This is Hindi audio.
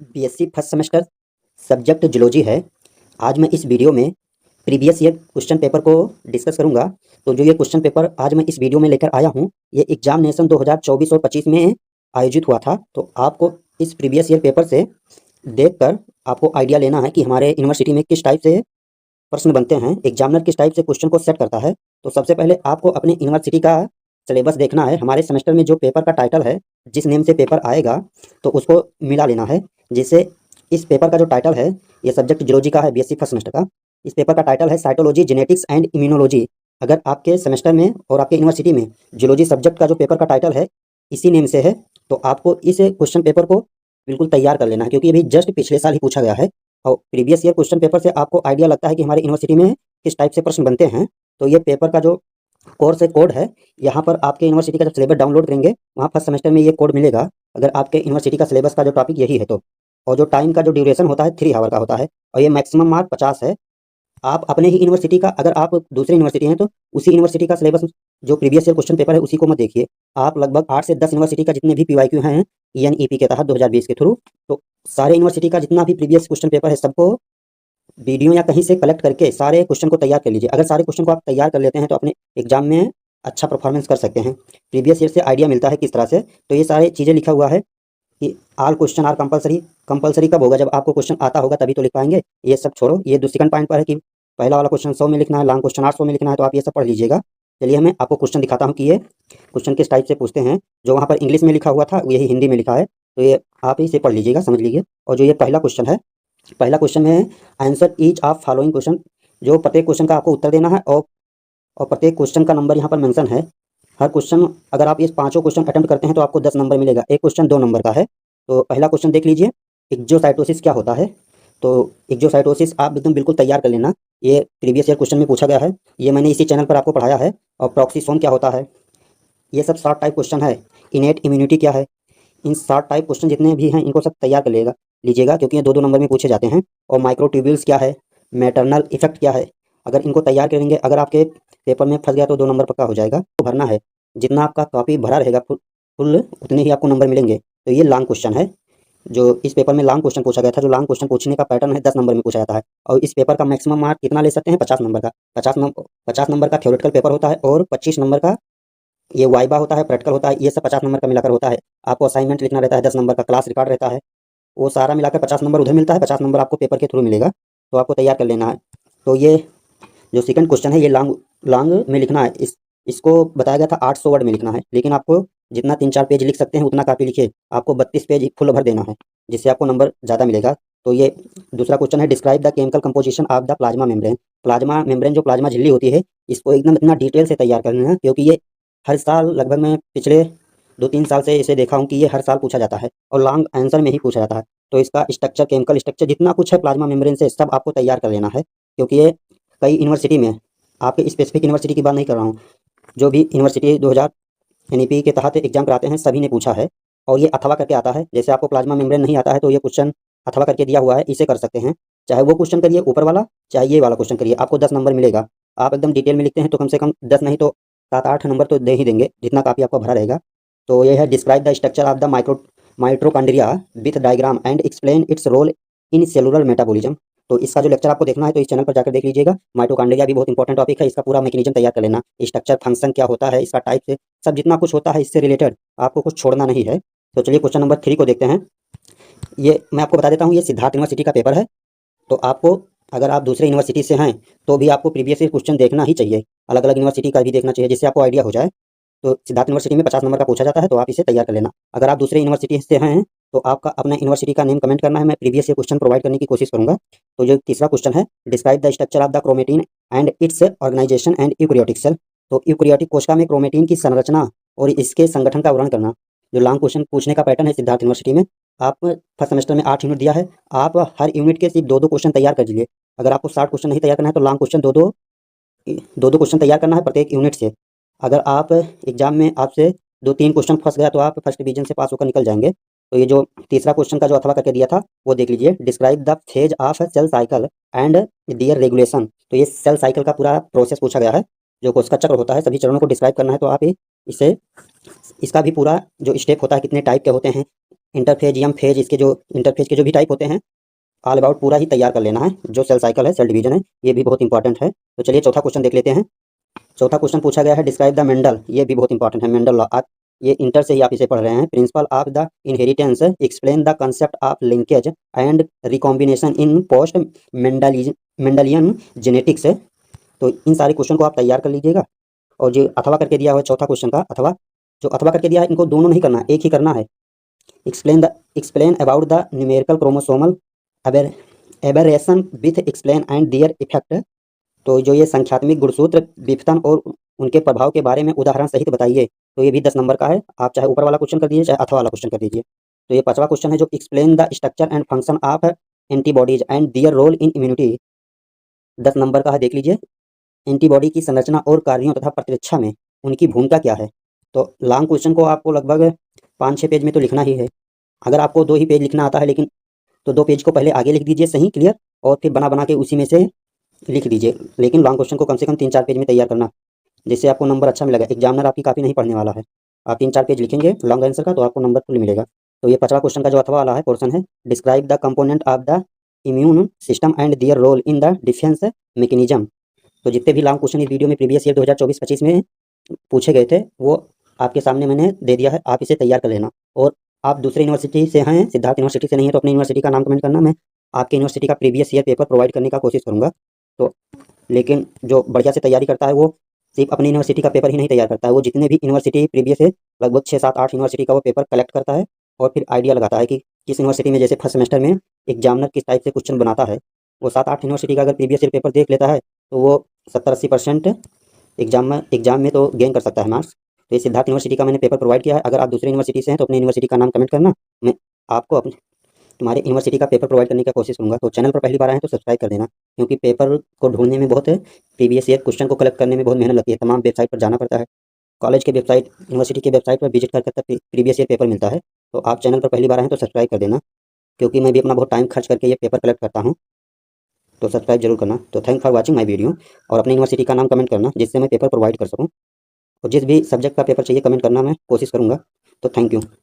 BSc first semester subject zoology है। आज मैं इस वीडियो में प्रीवियस ईयर क्वेश्चन पेपर को डिस्कस करूंगा। तो जो ये क्वेश्चन पेपर आज मैं इस वीडियो में लेकर आया हूं, ये एग्जामिनेशन 2024 और 25 में आयोजित हुआ था। तो आपको इस प्रीवियस ईयर पेपर से देखकर आपको आइडिया लेना है कि हमारे यूनिवर्सिटी में किस टाइप से प्रश्न बनते हैं, एग्जामिनर किस टाइप से क्वेश्चन को सेट करता है। तो सबसे पहले आपको अपने यूनिवर्सिटी का सिलेबस देखना है। हमारे सेमेस्टर में जो पेपर का टाइटल है, जिस नेम से पेपर आएगा, तो उसको मिला लेना है। जिससे इस पेपर का जो टाइटल है, ये सब्जेक्ट जूलॉजी का है, बीएससी फर्स्ट सेमेस्टर का। इस पेपर का टाइटल है साइटोलॉजी, जेनेटिक्स एंड इम्यूनोलॉजी। अगर आपके सेमेस्टर में और आपके यूनिवर्सिटी में जूलॉजी सब्जेक्ट का जो पेपर का टाइटल है इसी नेम से है, तो आपको इस क्वेश्चन पेपर को बिल्कुल तैयार कर लेना है, क्योंकि अभी जस्ट पिछले साल ही पूछा गया है। और प्रीवियस ईयर क्वेश्चन पेपर से आपको आइडिया लगता है कि हमारे यूनिवर्सिटी में किस टाइप से प्रश्न बनते हैं। तो ये पेपर का जो कोर्स है, कोड है, यहाँ पर आपके यूनिवर्सिटी का जब सिलेबस डाउनलोड करेंगे, वहाँ फर्स्ट सेमेस्टर में ये कोड मिलेगा। अगर आपके यूनिवर्सिटी का सिलेबस का जो टॉपिक यही है तो। और जो टाइम का जो ड्यूरेशन होता है 3 आवर का होता है, और ये मैक्सिमम मार्क 50 है। आप अपने ही यूनिवर्सिटी का, अगर आप दूसरी यूनिवर्सिटी हैं तो उसी यूनिवर्सिटी का सिलेबस जो प्रीवियस ईयर क्वेश्चन पेपर है उसी को मत देखिए। आप लगभग 8 से 10 यूनिवर्सिटी का जितने भी पीवाईक्यू हैं ईएनईपी के तहत 2020 के थ्रू, तो सारे यूनिवर्सिटी का जितना भी प्रीवियस क्वेश्चन पेपर है सबको वीडियो या कहीं से कलेक्ट करके सारे क्वेश्चन को तैयार कर लीजिए। अगर सारे क्वेश्चन को आप तैयार कर लेते हैं तो अपने एग्जाम में अच्छा परफॉर्मेंस कर सकते हैं। प्रीवियस ईयर से आइडिया मिलता है किस तरह से। तो ये सारी चीज़ें लिखा हुआ है कि all question are compulsory. Compulsory कब होगा? जब आपको क्वेश्चन आता होगा तभी तो लिख पाएंगे। ये सब छोड़ो, ये सेकंड पॉइंट पर है कि पहला वाला क्वेश्चन 100 में लिखना है, लॉन्ग क्वेश्चन 800 में लिखना है। तो आप ये सब पढ़ लीजिएगा। चलिए मैं आपको क्वेश्चन दिखाता हूँ कि ये क्वेश्चन किस टाइप से पूछते हैं। जो वहाँ पर इंग्लिश में लिखा हुआ था यही हिंदी में लिखा है, तो ये आप इसे पढ़ लीजिएगा, समझ लीजिए। और जो ये पहला क्वेश्चन है, पहला क्वेश्चन में answer each of following question. जो प्रत्येक क्वेश्चन का आपको उत्तर देना है, और प्रत्येक क्वेश्चन का नंबर यहाँ पर मेंशन है। हर क्वेश्चन, अगर आप ये पांचों क्वेश्चन अटेम्प्ट करते हैं तो आपको 10 नंबर मिलेगा। एक क्वेश्चन 2 नंबर का है। तो पहला क्वेश्चन देख लीजिए, एक्जोसाइटोसिस क्या होता है। तो एक्जोसाइटोसिस आप एकदम बिल्कुल तैयार कर लेना। ये प्रीवियस ईयर क्वेश्चन में पूछा गया है, ये मैंने इसी चैनल पर आपको पढ़ाया है। और प्रॉक्सीसोम क्या होता है, ये सब शॉर्ट टाइप क्वेश्चन है। इनेट इम्यूनिटी क्या है, इन शॉर्ट टाइप क्वेश्चन जितने भी हैं इनको सब तैयार कर लीजिएगा, क्योंकि ये 2-2 नंबर में पूछे जाते हैं। और माइक्रोट्यूब्यूल्स क्या है, मैटरनल इफेक्ट क्या है, अगर इनको तैयार करेंगे, अगर आपके पेपर में फंस गया तो 2 नंबर पक्का हो जाएगा। तो भरना है, जितना आपका कॉपी भरा रहेगा फुल उतने ही आपको नंबर मिलेंगे। तो ये लॉन्ग क्वेश्चन है, जो इस पेपर में लॉन्ग क्वेश्चन पूछा गया था। जो लॉन्ग क्वेश्चन पूछने का पैटर्न है 10 नंबर में पूछा जाता है। और इस पेपर का मैक्सिमम मार्क कितना ले सकते हैं? 50 नंबर का। 50 नंबर का थ्योरेटिकल पेपर होता है, और 25 नंबर का ये वाइबा होता है, प्रैक्टिकल होता है। ये सब 50 नंबर का मिलाकर होता है। आपको असाइनमेंट लिखना रहता है 10 नंबर का, क्लास रिकॉर्ड रहता है, वो सारा मिलाकर 50 नंबर उधर मिलता है, 50 नंबर आपको पेपर के थ्रू मिलेगा। तो आपको तैयार कर लेना है। तो ये जो सेकंड क्वेश्चन है, ये लॉन्ग लॉन्ग में लिखना है। इसको बताया गया था 800 वर्ड में लिखना है, लेकिन आपको जितना 3-4 पेज लिख सकते हैं उतना काफ़ी लिखिए। आपको 32 पेज फुल भर देना है, जिससे आपको नंबर ज़्यादा मिलेगा। तो ये दूसरा क्वेश्चन है, describe the chemical composition of the plasma membrane. Plasma membrane, जो प्लाज्मा झिल्ली होती है, इसको एकदम इतना डिटेल से तैयार करना है, क्योंकि ये हर साल, लगभग मैं पिछले 2-3 साल से इसे देखा हूँ कि ये हर साल पूछा जाता है, और लॉन्ग आंसर में ही पूछा जाता है। तो इसका स्ट्रक्चर, केमिकल स्ट्रक्चर जितना कुछ है प्लाज्मा मेम्ब्रेन से, सब आपको तैयार कर लेना है। क्योंकि ये कई यूनिवर्सिटी में, आपके स्पेसिफिक यूनिवर्सिटी की बात नहीं कर रहा हूँ, जो भी यूनिवर्सिटी 2000 एनईपी के तहत एग्जाम कराते हैं सभी ने पूछा है। और ये अथवा करके आता है। जैसे आपको प्लाज्मा मेम्ब्रेन नहीं आता है तो ये क्वेश्चन अथवा करके दिया हुआ है, इसे कर सकते हैं। चाहे वो क्वेश्चन करिए ऊपर वाला, चाहे ये वाला क्वेश्चन करिए, आपको 10 नंबर मिलेगा। आप एकदम डिटेल में लिखते हैं तो कम से कम 10 नहीं तो 7-8 नंबर तो दे ही देंगे, जितना काफ़ी आपका भरा रहेगा। तो ये है, describe the structure of the mitochondria with diagram and explain its role in cellular metabolism. तो इसका जो लेक्चर आपको देखना है तो इस चैनल पर जाकर देख लीजिएगा। माइटोकॉन्ड्रिया भी बहुत इंपॉर्टेंट टॉपिक है, इसका पूरा मैकेनिज्म तैयार कर लेना। स्ट्रक्चर, फंक्शन क्या होता है इसका, टाइप से सब जितना कुछ होता है इससे रिलेटेड आपको कुछ छोड़ना नहीं है। तो चलिए क्वेश्चन नंबर 3 को देखते हैं। ये मैं आपको बता देता हूँ, ये सिद्धार्थ यूनिवर्सिटी का पेपर है। तो आपको, अगर आप दूसरे यूनिवर्सिटी से हैं तो भी आपको प्रीवियस ईयर क्वेश्चन देखना ही चाहिए, अलग अलग यूनिवर्सिटी का भी देखना चाहिए, जिससे आपको आइडिया हो जाए। तो सिद्धार्थ यूनिवर्सिटी में 50 नंबर का पूछा जाता है, तो आप इसे तैयार कर लेना। अगर आप दूसरे यूनिवर्सिटी से हैं तो आपका अपना यूनिवर्सिटी का नेम कमेंट करना है, मैं प्रीवियस ईयर क्वेश्चन प्रोवाइड करने की कोशिश करूंगा। तो जो तीसरा क्वेश्चन है, describe the structure of the chromatin and its organisation and eukaryotic cell. तो यूकैरियोटिक कोशिका में क्रोमेटिन की संरचना और इसके संगठन का वर्णन करना। जो लॉन्ग क्वेश्चन पूछने का पैटर्न है सिद्धार्थ यूनिवर्सिटी में। आप फर्स्ट सेमेस्टर में 8 यूनिट दिया है, आप हर यूनिट के सिर्फ 2-2 क्वेश्चन तैयार कर लीजिए। अगर आपको 60 क्वेश्चन नहीं तैयार करना है तो लॉन्ग क्वेश्चन 2-2 क्वेश्चन तैयार करना है प्रत्येक यूनिट से। अगर आप एग्जाम में आपसे 2-3 क्वेश्चन फंस गया तो आप फर्स्ट डिवीजन से पास होकर निकल जाएंगे। तो ये जो तीसरा क्वेश्चन का जो अथवा करके दिया था वो देख लीजिए, describe the phase of cell cycle and their regulation. तो ये सेल साइकिल का पूरा प्रोसेस पूछा गया है, जो कोशिका चक्र होता है, सभी चरणों को डिस्क्राइब करना है। तो आप इसे, इसका भी पूरा जो स्टेप होता है, कितने टाइप के होते हैं, इंटरफेज, यम फेज, इसके जो इंटरफेज के जो भी टाइप होते हैं, ऑल अबाउट पूरा ही तैयार कर लेना है। जो सेल साइकिल है, सेल डिवीजन है, ये भी बहुत इंपॉर्टेंट है। तो चलिए चौथा क्वेश्चन देख लेते हैं। चौथा क्वेश्चन पूछा गया है, डिस्क्राइब द मेंडल, ये भी बहुत इंपॉर्टेंट है। मेंडल लॉ, आप ये इंटर से ही आप इसे पढ़ रहे हैं। Principle of the inheritance, explain the concept of linkage and recombination in post Mendelian genetics. तो इन सारे क्वेश्चन को आप तैयार कर लीजिएगा। और जो अथवा करके दिया हुआ है चौथा क्वेश्चन का, अथवा जो अथवा करके दिया है, इनको दोनों नहीं करना है, एक ही करना है। Explain about the numerical chromosomal aberration with explain and their effect. तो जो ये संख्यात्मक गुणसूत्र विघटन और उनके प्रभाव के बारे में उदाहरण सहित बताइए। तो ये भी 10 नंबर का है। आप चाहे ऊपर वाला क्वेश्चन कर दीजिए, चाहे अथवा वाला क्वेश्चन कर दीजिए। तो ये 5वां क्वेश्चन है, जो explain the structure and function of antibodies and their role in immunity. 10 number का है, देख लीजिए। एंटीबॉडी की संरचना और कार्यों तथा प्रतिरक्षा में उनकी भूमिका क्या है। तो लॉन्ग क्वेश्चन को आपको लगभग 5-6 पेज में तो लिखना ही है। अगर आपको 2 ही पेज लिखना आता है, लेकिन तो 2 पेज को पहले आगे लिख दीजिए सही क्लियर, और फिर बना बना के उसी में से लिख दीजिए। लेकिन लॉन्ग क्वेश्चन को कम से कम 3-4 पेज में तैयार करना, जिससे आपको नंबर अच्छा मिलेगा। एग्जामिनर आपकी काफ़ी नहीं पढ़ने वाला है। आप 3-4 पेज लिखेंगे लॉन्ग आंसर का, तो आपको नंबर फुल मिलेगा। तो ये 5वां क्वेश्चन का जो अथवा वाला है पोर्शन है, describe the component of the immune system and their role in the defence mechanism. तो जितने भी लॉन्ग क्वेश्चन इस वीडियो में प्रीवियस ईयर 2024-25 में पूछे गए थे, वो आपके सामने मैंने दे दिया है। आप इसे तैयार कर लेना। और आप दूसरे यूनिवर्सिटी से हैं, सिद्धार्थ यूनिवर्सिटी से नहीं है, तो अपनी यूनिवर्सिटी का नाम कमेंट करना। मैं आपके यूनिवर्सिटी का प्रीवियस ईयर पेपर प्रोवाइड करने का कोशिश करूँगा। तो लेकिन जो बढ़िया से तैयारी करता है, वो सिर्फ अपनी यूनिवर्सिटी का पेपर ही नहीं तैयार करता है, वो जितने भी यूनिवर्सिटी प्रीवियस है, लगभग 6-7-8 यूनिवर्सिटी का वो पेपर कलेक्ट करता है। और फिर आइडिया लगाता है कि किस यूनिवर्सिटी में, जैसे फर्स्ट सेमेस्टर में एग्जामिनर किस टाइप से क्वेश्चन बनाता है, वो 7-8 यूनिवर्सिटी का अगर प्रीवियस ईयर पेपर देख लेता है, तो वो 70-80% एग्जाम में तो गेन कर सकता है मार्क्स। तो ये सिद्धार्थ यूनिवर्सिटी का मैंने पेपर प्रोवाइड किया है। अगर आप दूसरी यूनिवर्सिटी से हैं, तो अपनी यूनिवर्सिटी का नाम कमेंट करना। मैं आपको अपने तुम्हारे यूनिवर्सिटी का पेपर प्रोवाइड करने की कोशिश करूँगा। तो चैनल पर पहली बार आए हैं तो सब्सक्राइब कर देना, क्योंकि पेपर को ढूंढने में बहुत, प्रीवियस ईयर क्वेश्चन को कलेक्ट करने में बहुत मेहनत लगती है। तमाम वेबसाइट पर जाना पड़ता है, कॉलेज के वेबसाइट, यूनिवर्सिटी के वेबसाइट पर विजिट करके तब प्रीवियस ईयर पेपर मिलता है। तो आप चैनल पर पहली बार आए हैं तो सब्सक्राइब कर देना, क्योंकि मैं भी अपना बहुत टाइम खर्च करके ये पेपर कलेक्ट करता हूँ। तो सब्सक्राइब जरूर करना। तो thank for watching my video. और अपनी यूनिवर्सिटी का नाम कमेंट करना, जिससे मैं पेपर प्रोवाइड कर सकूँ। और जिस भी सब्जेक्ट का पेपर चाहिए कमेंट करना, मैं कोशिश करूँगा। तो थैंक यू।